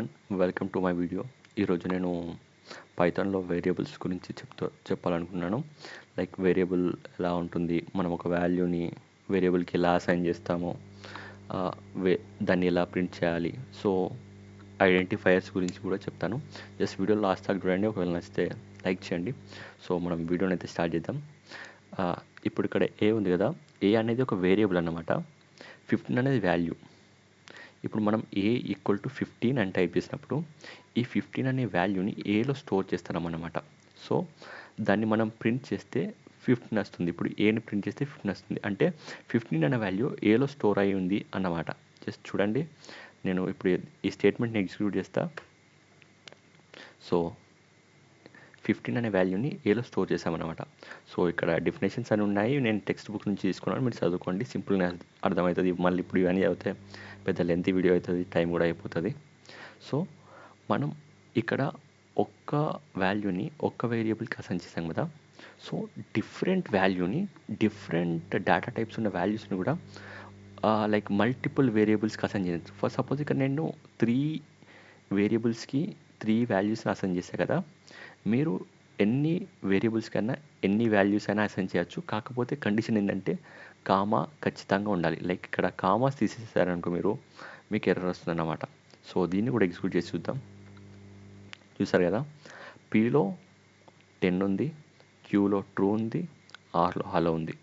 Everyone, welcome to my video. ఈరోజు నేను పైథాన్లో variables గురించి చెప్పాలనుకున్నాను. లైక్ వేరియబుల్ ఎలా ఉంటుంది, మనం ఒక వాల్యూని వేరియబుల్కి ఎలా అసైన్ చేస్తామో, ఆ, వే దాన్ని ఎలా ప్రింట్ చేయాలి, సో ఐడెంటిఫైయర్స్ గురించి కూడా చెప్తాను. జస్ట్ వీడియో లాస్ట్ దాకా చూడండి, ఒకవేళ నచ్చితే లైక్ చేయండి. సో మనం వీడియోని అయితే స్టార్ట్ చేద్దాం. ఇప్పుడు ఇక్కడ ఏ ఉంది కదా, ఏ అనేది ఒక వేరియబుల్ అన్నమాట. 15 అనేది వాల్యూ. ఇప్పుడు మనం ఏ ఈక్వల్ టు 15 అని టైప్ చేసినప్పుడు ఈ 15 అనే వాల్యూని ఏలో స్టోర్ చేస్తున్నాం అన్నమాట. సో దాన్ని మనం ప్రింట్ చేస్తే 15 వస్తుంది. ఇప్పుడు ఏని ప్రింట్ చేస్తే 15 వస్తుంది, అంటే 15 అనే వాల్యూ ఏలో స్టోర్ అయి ఉంది అన్నమాట. జస్ట్ చూడండి, నేను ఇప్పుడు ఈ స్టేట్మెంట్ని ఎగ్జిక్యూట్ చేస్తా. సో 15 అనే వాల్యూని ఏలో స్టోర్ చేసామన్నమాట. సో ఇక్కడ డెఫినేషన్స్ అని ఉన్నాయి, నేను టెక్స్ట్ బుక్ నుంచి తీసుకున్నాను, మీరు చదువుకోండి, సింపుల్గా అర్థమవుతుంది. మళ్ళీ ఇప్పుడు ఇవన్నీ చదివితే పెద్ద లెంత్ వీడియో అవుతుంది, టైం కూడా అయిపోతుంది. సో మనం ఇక్కడ ఒక్క వాల్యూని ఒక్క వేరియబుల్కి అసైన్ చేసాం కదా. సో డిఫరెంట్ వాల్యూని, డిఫరెంట్ డేటా టైప్స్ ఉన్న వాల్యూస్ని కూడా లైక్ మల్టిపుల్ వేరియబుల్స్కి అసైన్ చేయొచ్చు. ఫర్ సపోజ్ ఇక్కడ నేను 3 వేరియబుల్స్కి 3 వాల్యూస్ని అసైన్ చేశాను కదా. మీరు ఎన్ని వేరియబుల్స్ కన్నా ఎన్ని వాల్యూస్ అయినా అసైన్ చేయొచ్చు. కాకపోతే కండిషన్ ఏంటంటే కామా ఖచ్చితంగా ఉండాలి. లైక్ ఇక్కడ కామాస్ తీసేసారనుకో మీకు ఎర్రర్ వస్తుంది అన్నమాట. సో దీన్ని కూడా ఎగ్జిక్యూట్ చేసి చూద్దాం. చూసారు కదా, పీలో 10 ఉంది, క్యూలో ట్రూ ఉంది, ఆర్లో హలో ఉంది.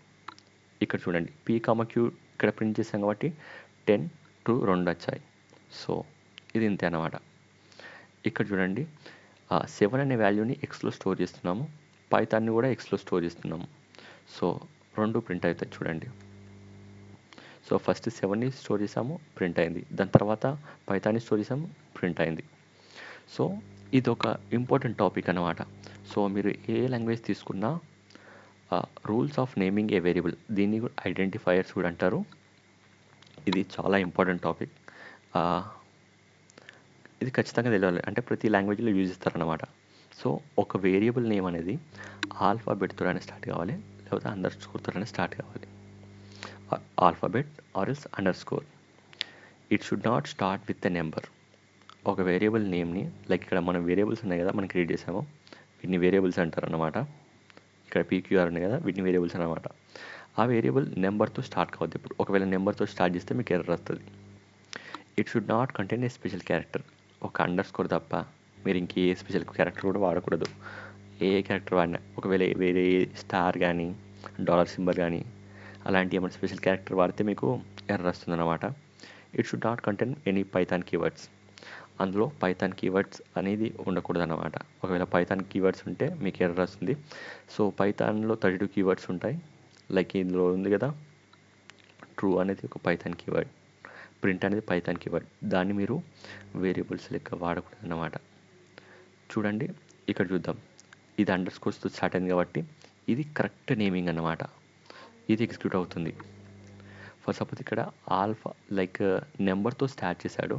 ఇక్కడ చూడండి, పీ కామా క్యూ ఇక్కడ ప్రింట్ చేసాం కాబట్టి 10 ట్రూ 2 వచ్చాయి. సో ఇది ఇంతే అన్నమాట. ఇక్కడ చూడండి, 7 అనే వాల్యూని ఎక్స్లో స్టోర్ చేస్తున్నాము, పైథాన్ని కూడా ఎక్స్లో స్టోర్ చేస్తున్నాము. సో 2 ప్రింట్ అవుతాయి చూడండి. సో ఫస్ట్ 7ని స్టోర్ చేసాము, ప్రింట్ అయింది. దాని తర్వాత పైథాన్ని స్టోర్ చేసాము, ప్రింట్ అయింది. సో ఇది ఒక ఇంపార్టెంట్ టాపిక్ అన్నమాట. సో మీరు ఏ లాంగ్వేజ్ తీసుకున్నా rules of naming A variable, దీన్ని కూడా ఐడెంటిఫైయర్స్ కూడా అంటారు. ఇది చాలా ఇంపార్టెంట్ టాపిక్. ఇది ఖచ్చితంగా తెలియాలి, అంటే ప్రతి లాంగ్వేజ్లో యూజ్ చేస్తారనమాట. సో ఒక వేరియబుల్ నేమ్ అనేది ఆల్ఫాబెట్తోనే స్టార్ట్ కావాలి, లేకపోతే అండర్ స్కోర్తోనే స్టార్ట్ కావాలి. Alphabet or else under score. It should not start with a number. ఒక వేరియబుల్ నేమ్ని, లైక్ ఇక్కడ మనం వేరియబుల్స్ ఉన్నాయి కదా, మనం క్రియేట్ చేసాము, వీటిని వేరియబుల్స్ అంటారు అన్నమాట. ఇక్కడ పీక్యూఆర్ ఉన్నాయి కదా, వీటిని వేరియబుల్స్ అన్నమాట. ఆ వేరియబుల్ నెంబర్తో స్టార్ట్ కావద్దు. ఇప్పుడు ఒకవేళ నెంబర్తో స్టార్ట్ చేస్తే మీకు ఎర్రర్ వస్తుంది. It should not contain A special character. ఒక అండర్ స్కోర్ తప్ప మీరు ఇంకే స్పెషల్ క్యారెక్టర్ కూడా వాడకూడదు. ఏ క్యారెక్టర్ వాడినా, ఒకవేళ వేరే స్టార్ కానీ డాలర్ సింబల్ కానీ అలాంటి ఏమైనా స్పెషల్ క్యారెక్టర్ వాడితే మీకు ఎర్రర్ వస్తుంది అన్నమాట. It should not contain any Python keywords. అందులో పైథాన్ కీవర్డ్స్ అనేది ఉండకూడదు అన్నమాట. ఒకవేళ పైథాన్ కీవర్డ్స్ ఉంటే మీకు ఎర్రర్ వస్తుంది. సో పైథాన్లో 32 కీవర్డ్స్ ఉంటాయి. లైక్ ఇందులో ఉంది కదా, ట్రూ అనేది ఒక పైథాన్ కీవర్డ్, ప్రింట్ అనేది పైథాన్ కీవర్డ్. దాన్ని మీరు వేరియబుల్స్ లెక్క వాడకూడదు అన్నమాట. చూడండి, ఇక్కడ చూద్దాం, ఇది అండర్ స్కోర్స్తో స్టార్ట్ అయింది కాబట్టి ఇది కరెక్ట్ నేమింగ్ అన్నమాట. ఇది ఎగ్జిక్యూట్ అవుతుంది. ఫర్ సపోజ్ ఇక్కడ ఆల్ఫా లైక్ నెంబర్తో స్టార్ట్ చేశాడు,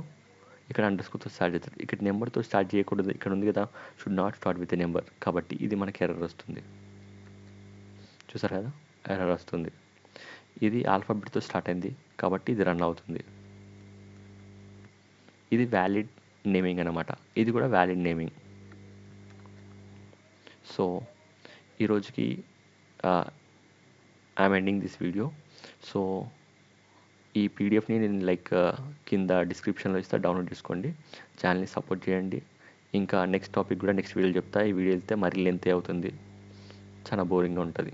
ఇక్కడ అండర్ స్కోర్తో స్టార్ట్ చేస్తాడు. ఇక్కడ నెంబర్తో స్టార్ట్ చేయకూడదు, ఇక్కడ ఉంది కదా, should not start with a number, కాబట్టి ఇది మనకి ఎర్రర్ వస్తుంది. చూసారు కదా, ఎర్రర్ వస్తుంది. ఇది ఆల్ఫాబెట్తో స్టార్ట్ అయింది కాబట్టి ఇది రన్ అవుతుంది. ఇది వ్యాలిడ్ నేమింగ్ అన్నమాట. ఇది కూడా వ్యాలిడ్ నేమింగ్. సో ఈరోజుకి I'm ending this video. So ఈ పీడిఎఫ్ని నేను లైక్ కింద డిస్క్రిప్షన్లో ఇస్తా, డౌన్లోడ్ చేసుకోండి, ఛానల్ని సపోర్ట్ చేయండి. ఇంకా నెక్స్ట్ టాపిక్ కూడా నెక్స్ట్ వీడియోలో చెప్తా. ఈ వీడియో వెళ్తే మరీ లెంత్ అవుతుంది, చాలా బోరింగ్గా ఉంటుంది.